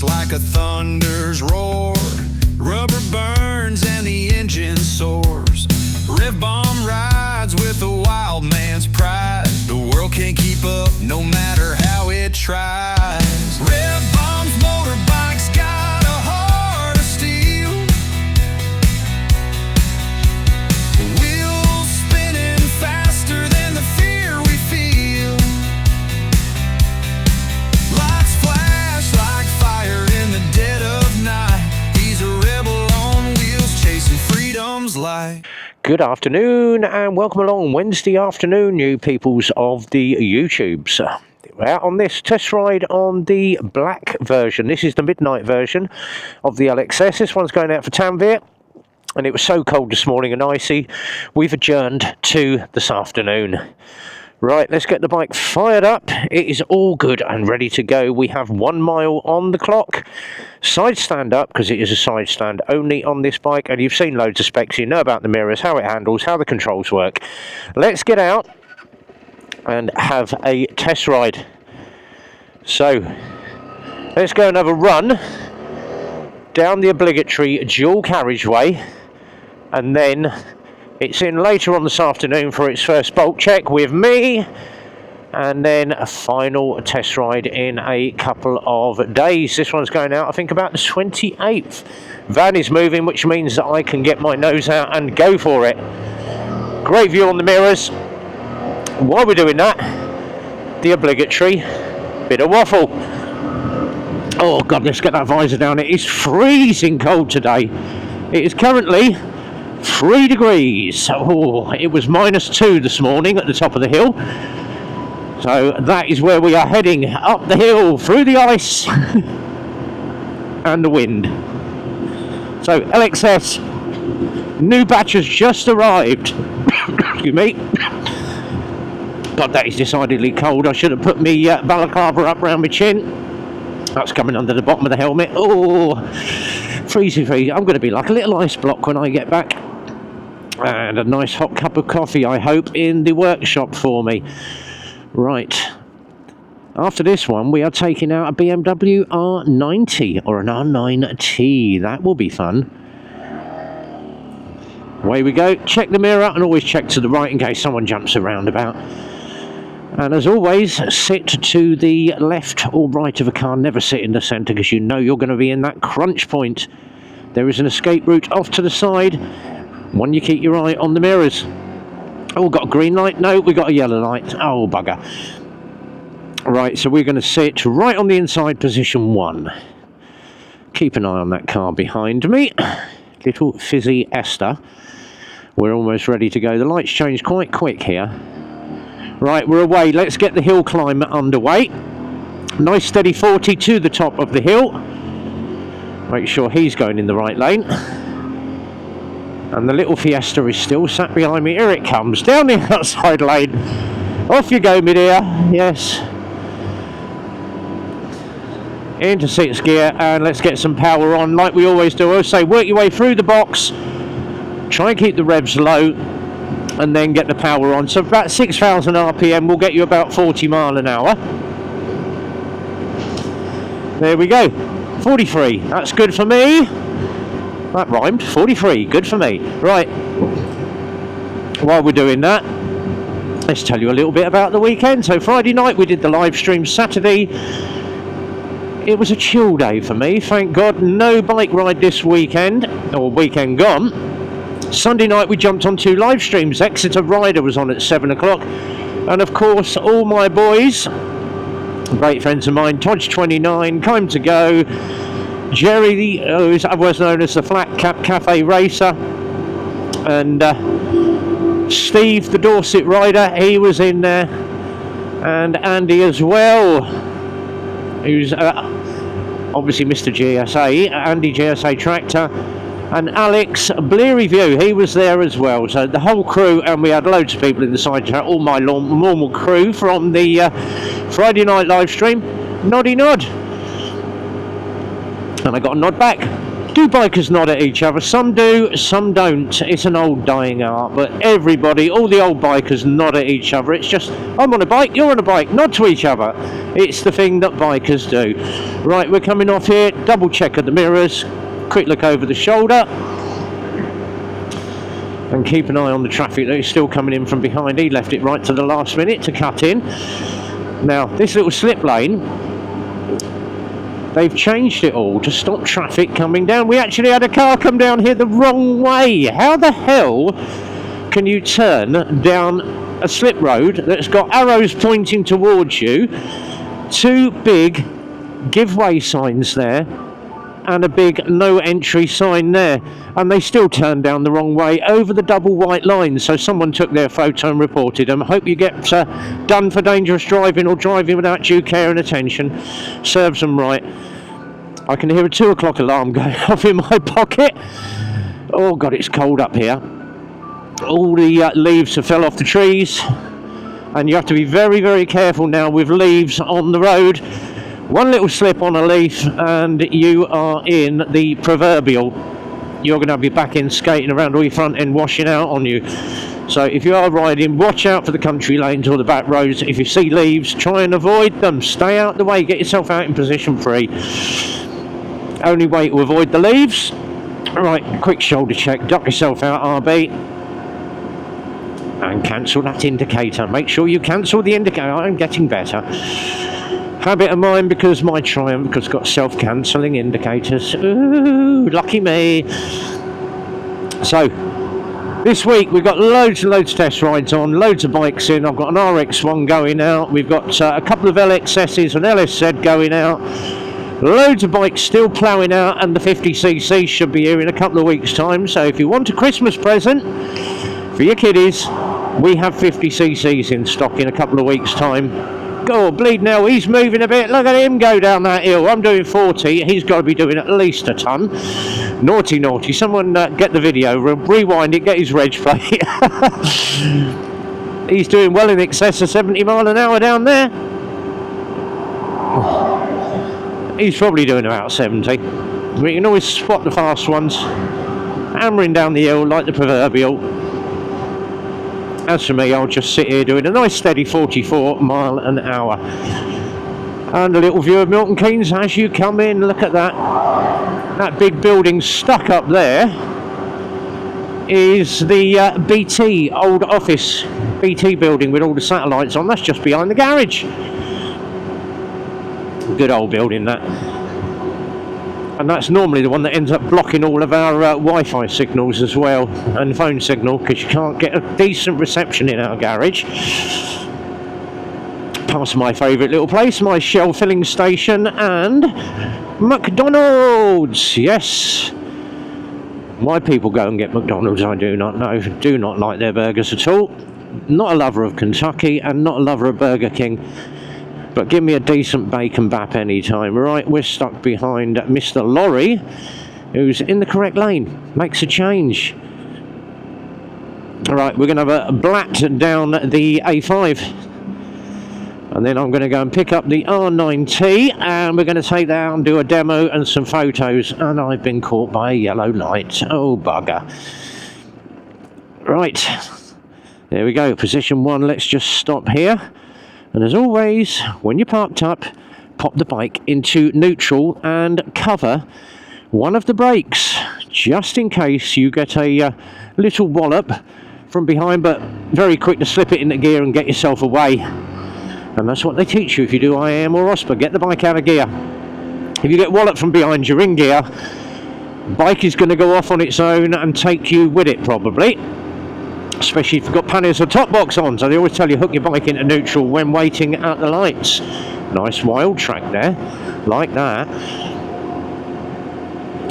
It's like a thunder's roar. Rubber burns and the engine soars. Rev bomb rides with a wild man's pride. The world can't keep up no matter how it tries. Rev bomb's motorbikes got a heart of steel. Wheels spinning faster than the fear we feel. Lights flash like fire in the dead of night. He's a rebel on wheels chasing freedom's light. Good afternoon and welcome along Wednesday afternoon, you peoples of the YouTubes. We're out on this test ride on the black version. This is the midnight version of the LXS. This one's going out for Tanvir, and it was so cold this morning and icy, we've adjourned to this afternoon. Right, let's get the bike fired up. It is all good and ready to go. We have 1 mile on the clock. Side stand up, because it is a side stand only on this bike. And you've seen loads of specs. You know about the mirrors, how it handles, how the controls work. Let's get out and have a test ride. So, let's go and have a run down the obligatory dual carriageway. And then it's in later on this afternoon for its first bulk check with me, and then a final test ride in a couple of days. This one's going out, I think, about the 28th. Van is moving, which means that I can get my nose out and go for it. Great view on the mirrors. While we're doing that, the obligatory bit of waffle. Oh God, let's get that visor down. It is freezing cold today. It is currently 3 degrees. Oh, it was -2 this morning at the top of the hill. So that is where we are heading, up the hill, through the ice and the wind. So LXS, new batch has just arrived. Excuse me. God, that is decidedly cold. I should have put me balaclava up round my chin. That's coming under the bottom of the helmet. Oh, freezy. I'm going to be like a little ice block when I get back. And a nice hot cup of coffee, I hope, in the workshop for me. Right. After this one, we are taking out a BMW R90 or an R9T. That will be fun. Away we go. Check the mirror and always check to the right in case someone jumps around about. And as always, sit to the left or right of a car. Never sit in the centre because you know you're going to be in that crunch point. There is an escape route off to the side. One, you keep your eye on the mirrors. Oh, got a green light? No, we got a yellow light. Oh, bugger. Right, so we're going to sit right on the inside, position 1. Keep an eye on that car behind me. Little fizzy Esther. We're almost ready to go. The lights change quite quick here. Right, we're away. Let's get the hill climb underway. Nice steady 40 to the top of the hill. Make sure he's going in the right lane. And the little Fiesta is still sat behind me. Here it comes, down the outside lane. Off you go, my dear. Yes. Into 6th gear, and let's get some power on, like we always do. I say, work your way through the box. Try and keep the revs low, and then get the power on. So about 6,000 RPM will get you about 40 mile an hour. There we go. 43. That's good for me. That rhymed. 43. Good for me. Right. While we're doing that, let's tell you a little bit about the weekend. So Friday night we did the live stream. Saturday, it was a chill day for me. Thank God, no bike ride this weekend, or weekend gone. Sunday night we jumped on 2 live streams. Exeter Rider was on at 7 o'clock. And of course, all my boys, great friends of mine, Todge29, Time to Go, Jerry, who is otherwise known as the Flat Cap Cafe Racer, and Steve, the Dorset Rider, he was in there, and Andy as well, who's obviously Mr. GSA, Andy GSA Tractor, and Alex Bleary View, he was there as well. So the whole crew, and we had loads of people in the side chat, all my normal crew from the Friday night live stream. Noddy nod. And I got a nod back. Do bikers nod at each other? Some do, some don't. It's an old dying art, but everybody, all the old bikers nod at each other. It's just, I'm on a bike, you're on a bike, nod to each other. It's the thing that bikers do. Right, we're coming off here, double check of the mirrors, quick look over the shoulder, and keep an eye on the traffic that is still coming in from behind. He left it right to the last minute to cut in. Now, this little slip lane, they've changed it all to stop traffic coming down. We actually had a car come down here the wrong way. How the hell can you turn down a slip road that's got arrows pointing towards you, two big give way signs there, and a big no entry sign there, and they still turned down the wrong way over the double white line? So someone took their photo and reported them. Hope you get done for dangerous driving or driving without due care and attention. Serves them right. I can hear a 2 o'clock alarm going off in my pocket. Oh God, it's cold up here. All the leaves have fell off the trees, and you have to be very, very careful now with leaves on the road. One little slip on a leaf and you are in the proverbial. You're going to have your back end skating around or your front end washing out on you. So if you are riding, watch out for the country lanes or the back roads. If you see leaves, try and avoid them. Stay out the way, get yourself out in position 3. Only way to avoid the leaves. Right, quick shoulder check, duck yourself out, RB. And cancel that indicator. Make sure you cancel the indicator. I'm getting better. Habit of mine, because my Triumph has got self-cancelling indicators. Ooh, lucky me. So, this week we've got loads and loads of test rides on, loads of bikes in. I've got an RX1 going out. We've got a couple of LXSs and LSZ going out. Loads of bikes still ploughing out, and the 50cc should be here in a couple of weeks' time. So if you want a Christmas present for your kiddies, we have 50cc's in stock in a couple of weeks' time. Oh, bleed now, he's moving a bit. Look at him go down that hill. I'm doing 40. He's got to be doing at least a ton. Naughty, naughty. Someone get the video, rewind it, get his reg plate. He's doing well in excess of 70 mile an hour down there. He's probably doing about 70. We can always spot the fast ones, hammering down the hill like the proverbial. As for me, I'll just sit here doing a nice steady 44 mile an hour. And a little view of Milton Keynes as you come in. Look at that. That big building stuck up there is the BT old office. BT building with all the satellites on. That's just behind the garage. Good old building, that. And that's normally the one that ends up blocking all of our Wi-Fi signals as well, and phone signal, because you can't get a decent reception in our garage. Past my favourite little place, my Shell filling station, and McDonald's. Yes, why people go and get McDonald's I do not know. Do not like their burgers at all. Not a lover of Kentucky and not a lover of Burger King. But give me a decent bacon bap anytime. Right, we're stuck behind Mr. Lorry, who's in the correct lane. Makes a change. Alright, we're going to have a blat down the A5. And then I'm going to go and pick up the R9T, and we're going to take that out and do a demo and some photos. And I've been caught by a yellow light. Oh, bugger. Right, there we go. Position 1, let's just stop here. And as always, when you're parked up, pop the bike into neutral and cover one of the brakes, just in case you get a little wallop from behind, but very quick to slip it into gear and get yourself away. And that's what they teach you if you do IAM or OSPA. Get the bike out of gear. If you get walloped from behind, you're in gear. Bike is going to go off on its own and take you with it, probably. Especially if you've got panniers or top box on. So they always tell you hook your bike into neutral when waiting at the lights. Nice wild track there, like that.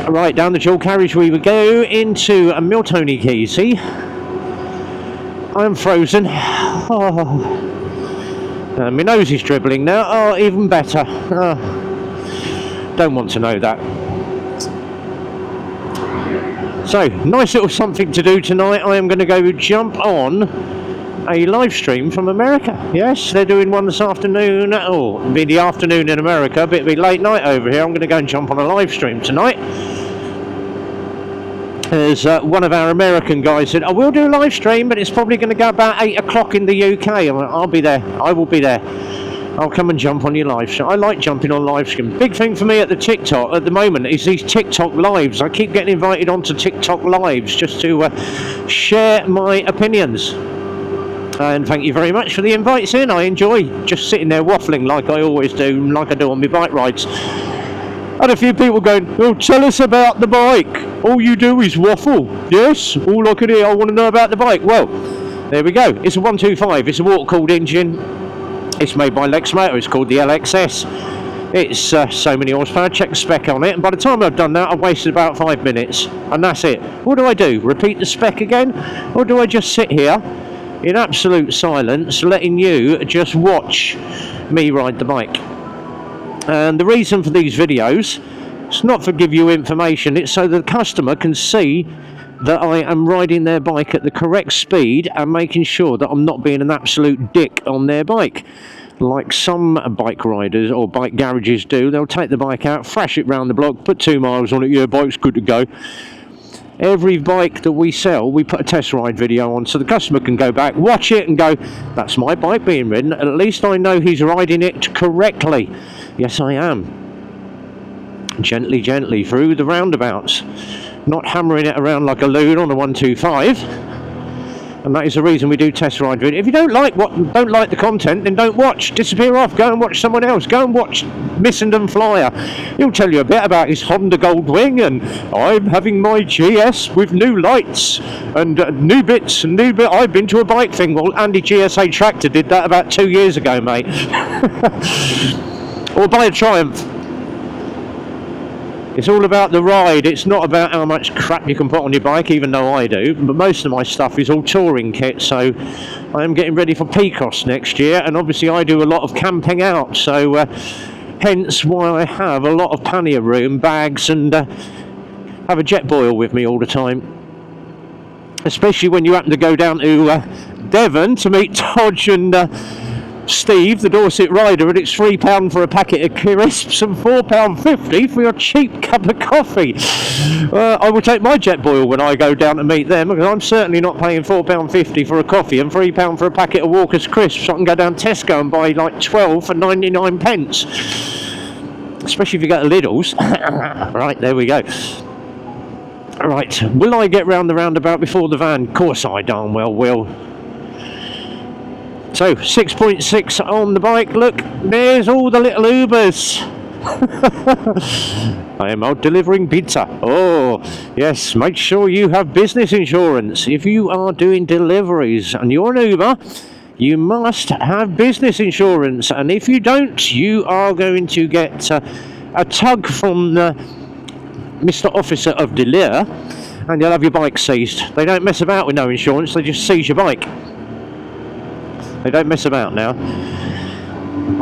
Right, down the dual carriageway we go into a Milton Keynes. I'm frozen. Oh. My nose is dribbling now. Oh, even better. Oh. Don't want to know that. So, nice little something to do tonight. I am going to go jump on a live stream from America. Yes, they're doing one this afternoon. Oh, it'll be the afternoon in America, but it'll be late night over here. I'm going to go and jump on a live stream tonight. There's one of our American guys said, I will do a live stream, but it's probably going to go about 8 o'clock in the UK. I'm like, I'll be there. I will be there. I'll come and jump on your live stream. I like jumping on live stream. Big thing for me at the TikTok at the moment is these TikTok lives. I keep getting invited onto TikTok lives just to share my opinions. And thank you very much for the invites in. I enjoy just sitting there waffling like I always do, like I do on my bike rides. Had a few people going, well, tell us about the bike. All you do is waffle. Yes, all I can hear, I want to know about the bike. Well, there we go. It's a 125. It's a water-cooled engine. It's made by Lexmoto. It's called the LXS. It's so many horsepower. Check the spec on it. And by the time I've done that, I've wasted about 5 minutes. And that's it. What do? Repeat the spec again? Or do I just sit here in absolute silence, letting you just watch me ride the bike? And the reason for these videos, it's not to give you information, it's so the customer can see that I am riding their bike at the correct speed and making sure that I'm not being an absolute dick on their bike. Like some bike riders or bike garages do, they'll take the bike out, thrash it round the block, put 2 miles on it, yeah, bike's good to go. Every bike that we sell, we put a test ride video on so the customer can go back, watch it and go, that's my bike being ridden, at least I know he's riding it correctly. Yes, I am. Gently, gently through the roundabouts. Not hammering it around like a loon on a 125. And that is the reason we do test ride video. If you don't like the content, then don't watch. Disappear off. Go and watch someone else. Go and watch Missenden Flyer. He'll tell you a bit about his Honda Goldwing, and I'm having my GS with new lights and new bits and new bit. I've been to a bike thing. Well, Andy GSA Tractor did that about 2 years ago, mate. Or buy a Triumph. It's all about the ride. It's not about how much crap you can put on your bike, even though I do. But most of my stuff is all touring kit, so I am getting ready for Picross next year, and obviously I do a lot of camping out, so hence why I have a lot of pannier room, bags, and have a jet boil with me all the time. Especially when you happen to go down to Devon to meet Todge and Steve, the Dorset rider, and it's £3 for a packet of crisps and £4.50 for your cheap cup of coffee. I will take my jet boil when I go down to meet them, because I'm certainly not paying £4.50 for a coffee and £3 for a packet of Walker's crisps. I can go down Tesco and buy like 12 for 99 pence. Especially if you go to Lidl's. Right, there we go. Right, will I get round the roundabout before the van? Of course I darn well will. So 6.6 on the bike. Look, there's all the little Ubers. I am out delivering pizza. Oh yes, make sure you have business insurance. If you are doing deliveries and you're an Uber, you must have business insurance, and if you don't, you are going to get a tug from Mr. Officer of the Law, and you'll have your bike seized. They don't mess about with no insurance, they just seize your bike. They don't mess about now.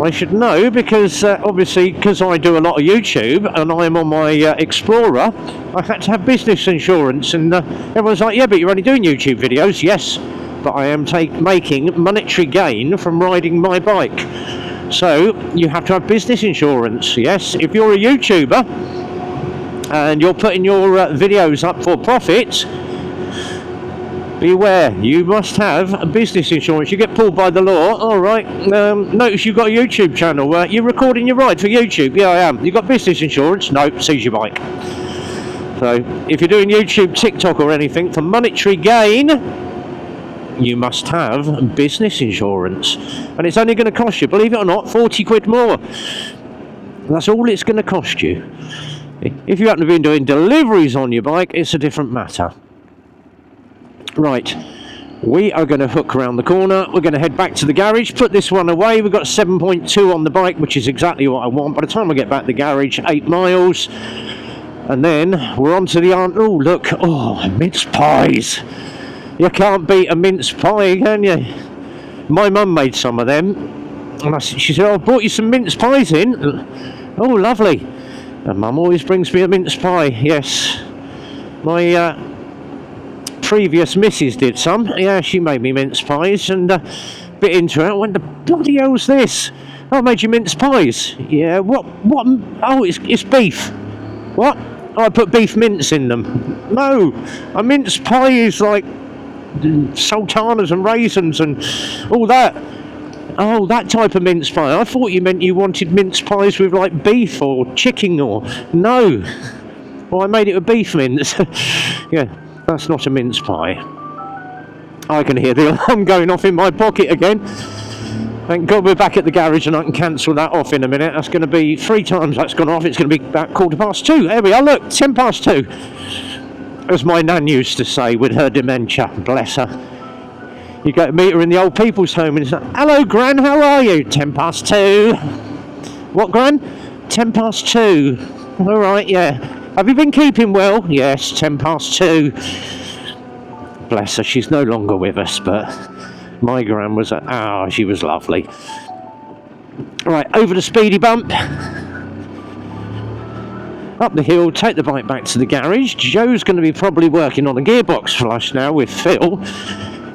I should know, because obviously, because I do a lot of YouTube and I'm on my Explorer, I had to have business insurance, and everyone's like, yeah, but you're only doing YouTube videos. Yes, but I am making monetary gain from riding my bike. So you have to have business insurance. Yes, if you're a YouTuber and you're putting your videos up for profit, beware, you must have a business insurance. You get pulled by the law. All right, notice you've got a YouTube channel. You're recording your ride for YouTube. Yeah, I am. You got business insurance? No, seize your bike. So if you're doing YouTube, TikTok or anything for monetary gain, you must have business insurance, and it's only going to cost you, believe it or not, 40 quid more. That's all it's going to cost you. If you happen to be doing deliveries on your bike, it's a different matter. Right, we are going to hook around the corner. We're going to head back to the garage, put this one away. We've got 7.2 on the bike, which is exactly what I want. By the time I get back to the garage, 8 miles, and then we're on to the aunt. Oh look, oh, mince pies. You can't beat a mince pie, can you? My mum made some of them, and she said, oh, I brought you some mince pies in. Oh, lovely. And mum always brings me a mince pie. Yes, my previous missus did some. Yeah, she made me mince pies, and bit into it. What the bloody hell's this? Oh, I made you mince pies. Yeah, what? Oh, it's beef. What? I put beef mince in them. No, a mince pie is like sultanas and raisins and all that. Oh, that type of mince pie. I thought you meant you wanted mince pies with like beef or chicken or... No. Well, I made it with beef mince. Yeah, that's not a mince pie. I can hear the alarm going off in my pocket again. Thank God we're back at the garage and I can cancel that off in a minute. That's going to be 3 times that's gone off. It's going to be about 2:15. There we are, look, 2:10. As my nan used to say with her dementia, bless her. You go to meet her in the old people's home and it's like, hello Gran, how are you? 2:10. What, Gran? 2:10. All right, yeah. Have you been keeping well? Yes, 2:10. Bless her, she's no longer with us, but my Gran was, she was lovely. Right, over the speedy bump. Up the hill, take the bike back to the garage. Joe's going to be probably working on a gearbox flush now with Phil.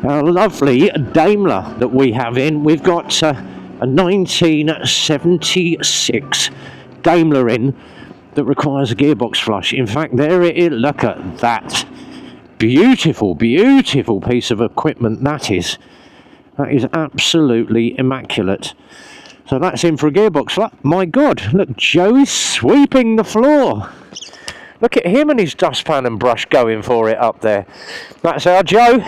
A lovely Daimler that we have in. We've got a 1976 Daimler in that requires a gearbox flush. In fact, there it is. Look at that. Beautiful, beautiful piece of equipment that is. That is absolutely immaculate. So that's in for a gearbox flush. My God, look, Joe is sweeping the floor. Look at him and his dustpan and brush going for it up there. That's our Joe.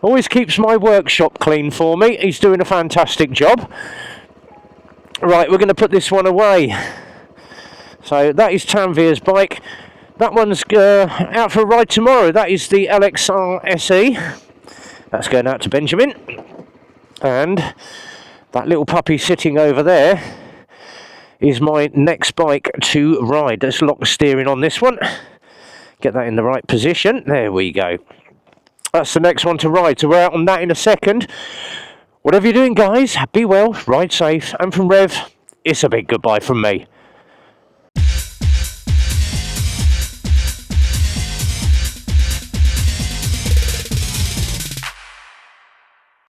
Always keeps my workshop clean for me. He's doing a fantastic job. Right, we're going to put this one away. So that is Tanvir's bike. That one's out for a ride tomorrow. That is the LXR SE. That's going out to Benjamin. And that little puppy sitting over there is my next bike to ride. Let's lock the steering on this one. Get that in the right position. There we go. That's the next one to ride, so we're out on that in a second. Whatever you're doing, guys, be well, ride safe, and from Rev, it's a big goodbye from me.